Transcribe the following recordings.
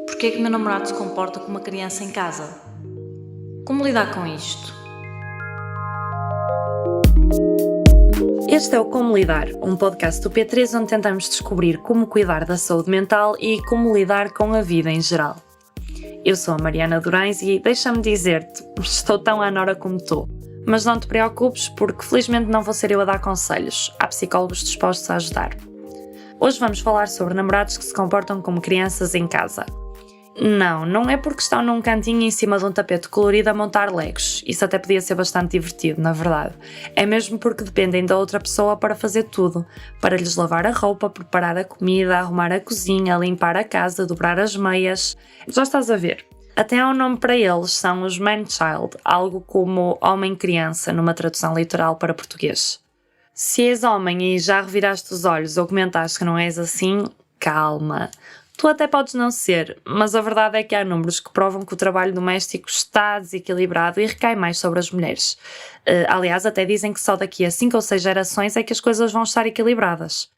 Porquê é que o meu namorado se comporta como uma criança em casa? Como lidar com isto? Este é o Como Lidar, um podcast do P3 onde tentamos descobrir como cuidar da saúde mental e como lidar com a vida em geral. Eu sou a Mariana Durães e deixa-me dizer-te, estou tão à nora como tu. Mas não te preocupes porque felizmente não vou ser eu a dar conselhos, há psicólogos dispostos a ajudar. Hoje vamos falar sobre namorados que se comportam como crianças em casa. Não é porque estão num cantinho em cima de um tapete colorido a montar legos. Isso até podia ser bastante divertido, na verdade. É mesmo porque dependem da outra pessoa para fazer tudo. Para lhes lavar a roupa, preparar a comida, arrumar a cozinha, limpar a casa, dobrar as meias. Já estás a ver. Até há um nome para eles, são os man-child, algo como homem-criança, numa tradução literal para português. Se és homem e já reviraste os olhos ou comentaste que não és assim, calma. Tu até podes não ser, mas a verdade é que há números que provam que o trabalho doméstico está desequilibrado e recai mais sobre as mulheres. Aliás, até dizem que só daqui a 5 ou 6 gerações é que as coisas vão estar equilibradas.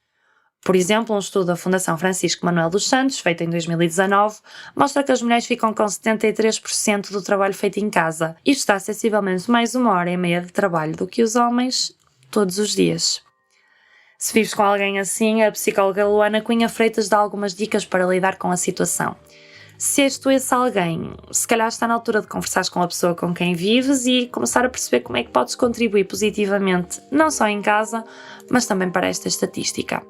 Por exemplo, um estudo da Fundação Francisco Manuel dos Santos, feito em 2019, mostra que as mulheres ficam com 73% do trabalho feito em casa. Isto está sensivelmente mais 1h30 de trabalho do que os homens todos os dias. Se vives com alguém assim, a psicóloga Luana Cunha Freitas dá algumas dicas para lidar com a situação. Se és tu esse alguém, se calhar está na altura de conversares com a pessoa com quem vives e começar a perceber como é que podes contribuir positivamente, não só em casa, mas também para esta estatística.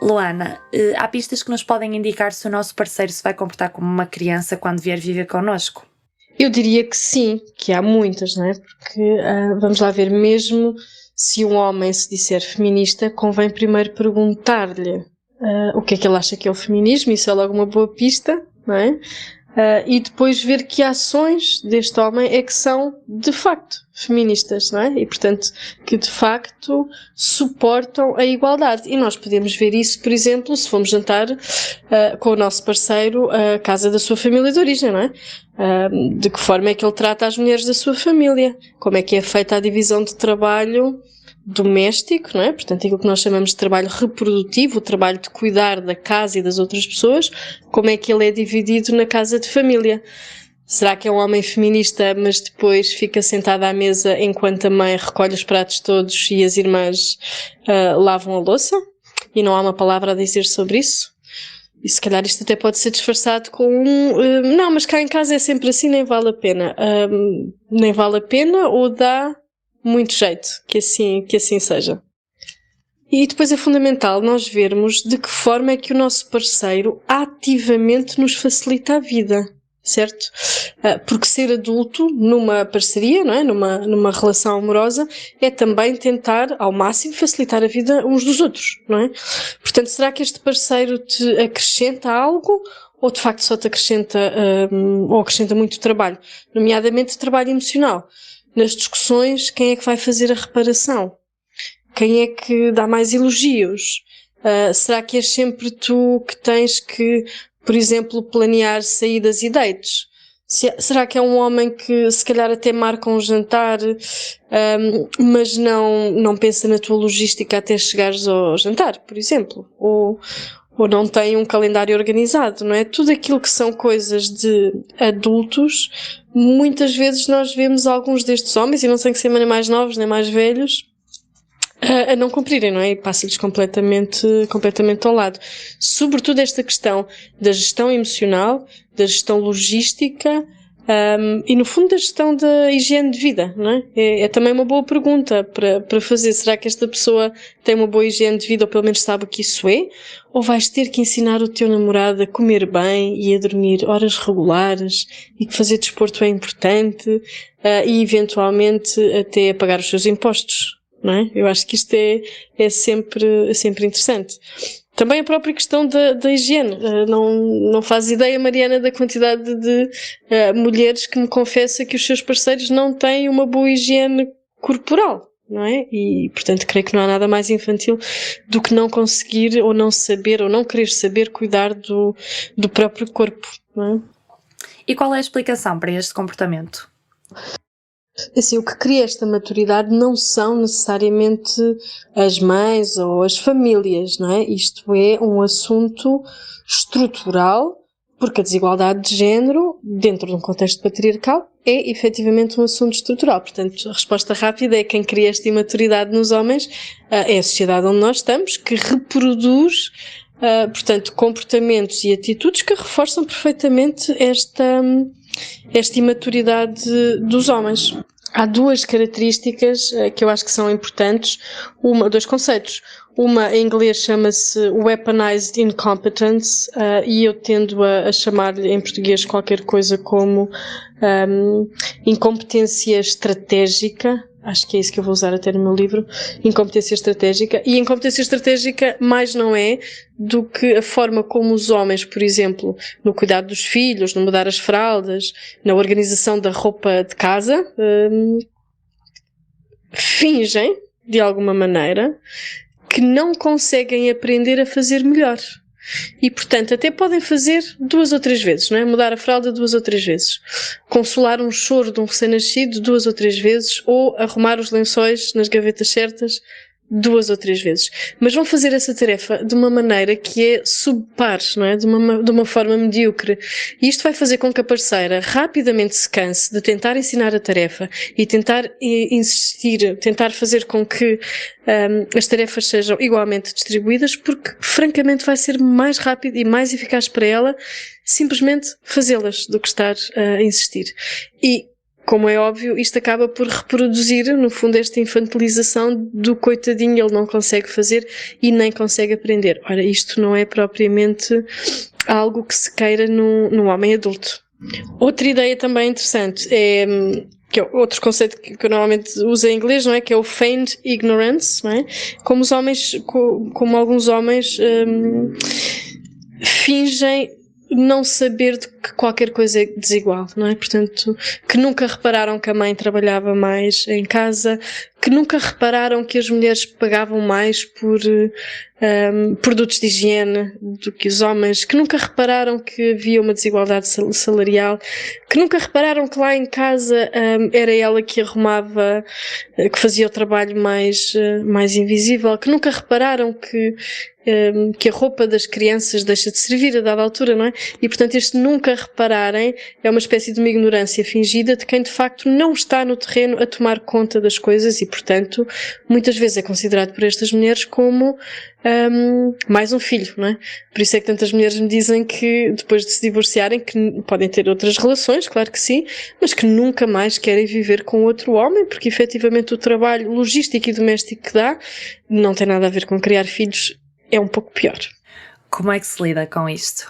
Luana, há pistas que nos podem indicar se o nosso parceiro se vai comportar como uma criança quando vier viver connosco? Eu diria que sim, que há muitas, não é? Porque, vamos lá ver, mesmo se um homem se disser feminista, convém primeiro perguntar-lhe o que é que ele acha que é o feminismo, isso é logo uma boa pista, não é? E depois ver que ações deste homem é que são, de facto, feministas, não é? E, portanto, que de facto suportam a igualdade. E nós podemos ver isso, por exemplo, se formos jantar com o nosso parceiro à casa da sua família de origem, não é? De que forma é que ele trata as mulheres da sua família? Como é que é feita a divisão de trabalho doméstico, não é? Portanto, aquilo que nós chamamos de trabalho reprodutivo, o trabalho de cuidar da casa e das outras pessoas, como é que ele é dividido na casa de família? Será que é um homem feminista, mas depois fica sentado à mesa enquanto a mãe recolhe os pratos todos e as irmãs lavam a louça? E não há uma palavra a dizer sobre isso? E se calhar isto até pode ser disfarçado com não, mas cá em casa é sempre assim, nem vale a pena. Nem vale a pena ou dá muito jeito que assim seja. E depois é fundamental nós vermos de que forma é que o nosso parceiro ativamente nos facilita a vida, certo? Porque ser adulto numa parceria, não é? Numa relação amorosa, é também tentar ao máximo facilitar a vida uns dos outros, não é? Portanto, será que este parceiro te acrescenta algo ou de facto só te acrescenta ou acrescenta muito trabalho, nomeadamente trabalho emocional? Nas discussões, quem é que vai fazer a reparação? Quem é que dá mais elogios? Será que és sempre tu que tens que, por exemplo, planear saídas e dates? Será que é um homem que se calhar até marca um jantar, mas não pensa na tua logística até chegares ao jantar, por exemplo? Ou não tem um calendário organizado, não é? Tudo aquilo que são coisas de adultos, muitas vezes nós vemos alguns destes homens, e não tem que ser nem mais novos nem mais velhos, a não cumprirem, não é? E passa-lhes completamente ao lado. Sobretudo esta questão da gestão emocional, da gestão logística, e no fundo da gestão da higiene de vida, não é? É também uma boa pergunta para fazer. Será que esta pessoa tem uma boa higiene de vida ou pelo menos sabe o que isso é? Ou vais ter que ensinar o teu namorado a comer bem e a dormir horas regulares e que fazer desporto é importante e eventualmente até a pagar os seus impostos, não é? Eu acho que isto é sempre interessante. Também a própria questão da higiene. Não faz ideia, Mariana, da quantidade de mulheres que me confessa que os seus parceiros não têm uma boa higiene corporal, não é? E, portanto, creio que não há nada mais infantil do que não conseguir ou não saber ou não querer saber cuidar do próprio corpo, não é? E qual é a explicação para este comportamento? Assim, o que cria esta maturidade não são necessariamente as mães ou as famílias, não é? Isto é um assunto estrutural, porque a desigualdade de género, dentro de um contexto patriarcal, é efetivamente um assunto estrutural. Portanto, a resposta rápida é quem cria esta imaturidade nos homens é a sociedade onde nós estamos, que reproduz, portanto, comportamentos e atitudes que reforçam perfeitamente esta imaturidade dos homens. Há duas características que eu acho que são importantes, dois conceitos. Uma, em inglês, chama-se Weaponized Incompetence, e eu tendo a chamar-lhe em português qualquer coisa como incompetência estratégica. Acho que é isso que eu vou usar até no meu livro, incompetência estratégica. E incompetência estratégica mais não é do que a forma como os homens, por exemplo, no cuidado dos filhos, no mudar as fraldas, na organização da roupa de casa, fingem, de alguma maneira, que não conseguem aprender a fazer melhor. E, portanto, até podem fazer 2 ou 3 vezes, não é? Mudar a fralda 2 ou 3 vezes. Consolar um choro de um recém-nascido 2 ou 3 vezes. Ou arrumar os lençóis nas gavetas certas 2 ou 3 vezes. Mas vão fazer essa tarefa de uma maneira que é subpar, não é? De uma forma medíocre. E isto vai fazer com que a parceira rapidamente se canse de tentar ensinar a tarefa e tentar insistir, tentar fazer com que as tarefas sejam igualmente distribuídas, porque francamente vai ser mais rápido e mais eficaz para ela simplesmente fazê-las do que estar a insistir. E, como é óbvio, isto acaba por reproduzir, no fundo, esta infantilização do coitadinho, ele não consegue fazer e nem consegue aprender. Ora, isto não é propriamente algo que se queira num homem adulto. Outra ideia também interessante é, que é outro conceito que eu normalmente uso em inglês, não é? Que é o feigned ignorance, não é? Como alguns homens fingem não saber de que qualquer coisa é desigual, não é? Portanto, que nunca repararam que a mãe trabalhava mais em casa, que nunca repararam que as mulheres pagavam mais por produtos de higiene do que os homens, que nunca repararam que havia uma desigualdade salarial, que nunca repararam que lá em casa era ela que arrumava, que fazia o trabalho mais invisível, que nunca repararam que a roupa das crianças deixa de servir a dada altura, não é? E, portanto, este nunca repararem é uma espécie de uma ignorância fingida de quem, de facto, não está no terreno a tomar conta das coisas e, portanto, muitas vezes é considerado por estas mulheres como mais um filho, não é? Por isso é que tantas mulheres me dizem que, depois de se divorciarem, que podem ter outras relações, claro que sim, mas que nunca mais querem viver com outro homem, porque, efetivamente, o trabalho logístico e doméstico que dá não tem nada a ver com criar filhos. É um pouco pior. Como é que se lida com isto?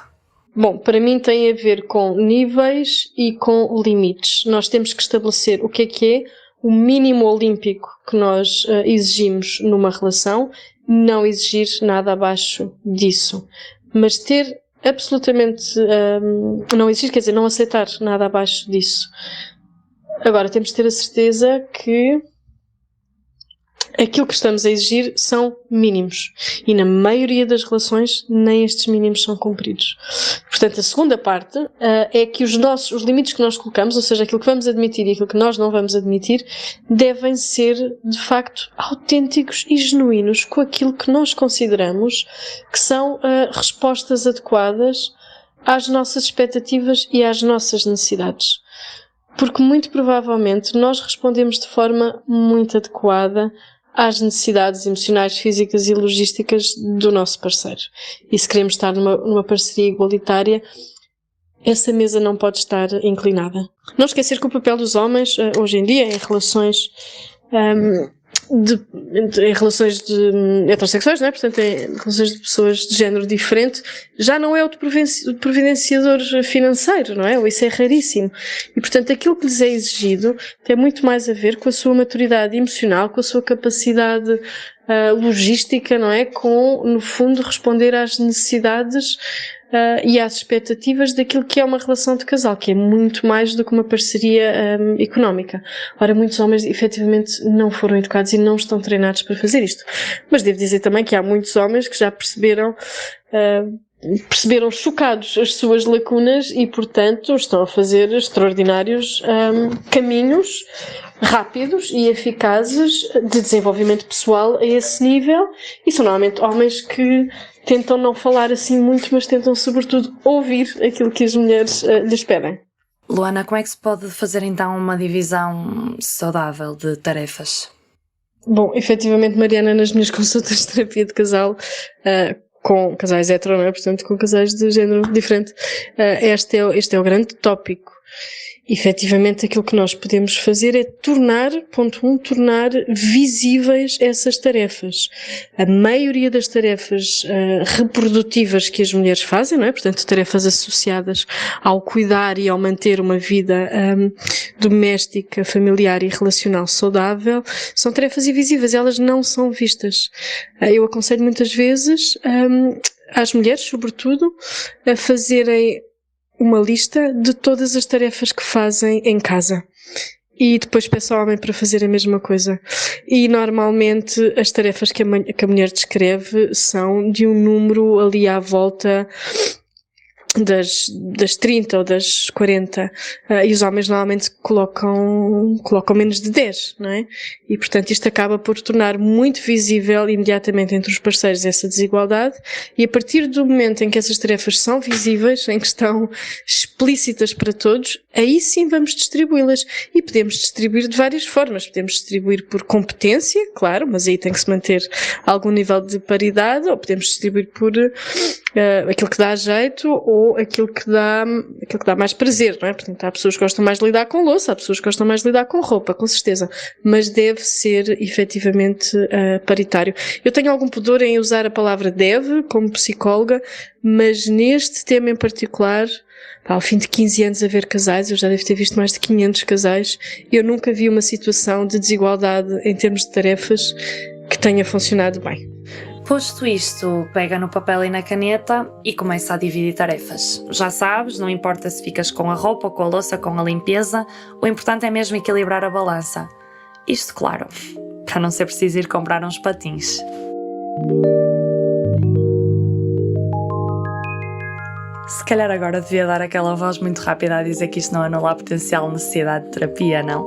Bom, para mim tem a ver com níveis e com limites. Nós temos que estabelecer o que é o mínimo olímpico que nós exigimos numa relação, não exigir nada abaixo disso. Mas ter absolutamente, não exigir, quer dizer, não aceitar nada abaixo disso. Agora, temos de ter a certeza que aquilo que estamos a exigir são mínimos. E na maioria das relações, nem estes mínimos são cumpridos. Portanto, a segunda parte é que os limites que nós colocamos, ou seja, aquilo que vamos admitir e aquilo que nós não vamos admitir, devem ser, de facto, autênticos e genuínos com aquilo que nós consideramos que são respostas adequadas às nossas expectativas e às nossas necessidades. Porque, muito provavelmente, nós respondemos de forma muito adequada às necessidades emocionais, físicas e logísticas do nosso parceiro. E se queremos estar numa parceria igualitária, essa mesa não pode estar inclinada. Não esquecer que o papel dos homens, hoje em dia, em relações heterossexuais, não é? Portanto, em relações de pessoas de género diferente, já não é o de providenciador financeiro, não é? Isso é raríssimo. E, portanto, aquilo que lhes é exigido tem muito mais a ver com a sua maturidade emocional, com a sua capacidade logística, não é? Com, no fundo, responder às necessidades e às expectativas daquilo que é uma relação de casal, que é muito mais do que uma parceria económica. Ora, muitos homens efetivamente não foram educados e não estão treinados para fazer isto. Mas devo dizer também que há muitos homens que já perceberam perceberam chocados as suas lacunas e, portanto, estão a fazer extraordinários caminhos rápidos e eficazes de desenvolvimento pessoal a esse nível, e são normalmente homens que tentam não falar assim muito, mas tentam sobretudo ouvir aquilo que as mulheres lhes pedem. Luana, como é que se pode fazer então uma divisão saudável de tarefas? Bom, efetivamente, Mariana, nas minhas consultas de terapia de casal, com casais hetero, não é? Portanto, com casais de género diferente, este é o grande tópico. Efetivamente, aquilo que nós podemos fazer é tornar visíveis essas tarefas. A maioria das tarefas reprodutivas que as mulheres fazem, não é? Portanto, tarefas associadas ao cuidar e ao manter uma vida doméstica, familiar e relacional saudável, são tarefas invisíveis, elas não são vistas. Eu aconselho muitas vezes às mulheres, sobretudo, a fazerem uma lista de todas as tarefas que fazem em casa. E depois peço ao homem para fazer a mesma coisa. E normalmente as tarefas que a mulher descreve são de um número ali à volta das 30 ou das 40, e os homens normalmente colocam menos de 10, não é? E portanto isto acaba por tornar muito visível imediatamente entre os parceiros essa desigualdade, e a partir do momento em que essas tarefas são visíveis, em que estão explícitas para todos, aí sim vamos distribuí-las, e podemos distribuir de várias formas. Podemos distribuir por competência, claro, mas aí tem que se manter algum nível de paridade, ou podemos distribuir por aquilo que dá jeito, ou aquilo que dá mais prazer, não é? Portanto, há pessoas que gostam mais de lidar com louça, há pessoas que gostam mais de lidar com roupa, com certeza, mas deve ser efetivamente paritário. Eu tenho algum pudor em usar a palavra deve como psicóloga, mas neste tema em particular, ao fim de 15 anos a ver casais, eu já devo ter visto mais de 500 casais, eu nunca vi uma situação de desigualdade em termos de tarefas que tenha funcionado bem. Posto isto, pega no papel e na caneta e começa a dividir tarefas. Já sabes, não importa se ficas com a roupa, com a louça, com a limpeza, o importante é mesmo equilibrar a balança. Isto, claro, para não ser preciso ir comprar uns patins. Se calhar agora devia dar aquela voz muito rápida a dizer que isto não anula a potencial necessidade de terapia, não?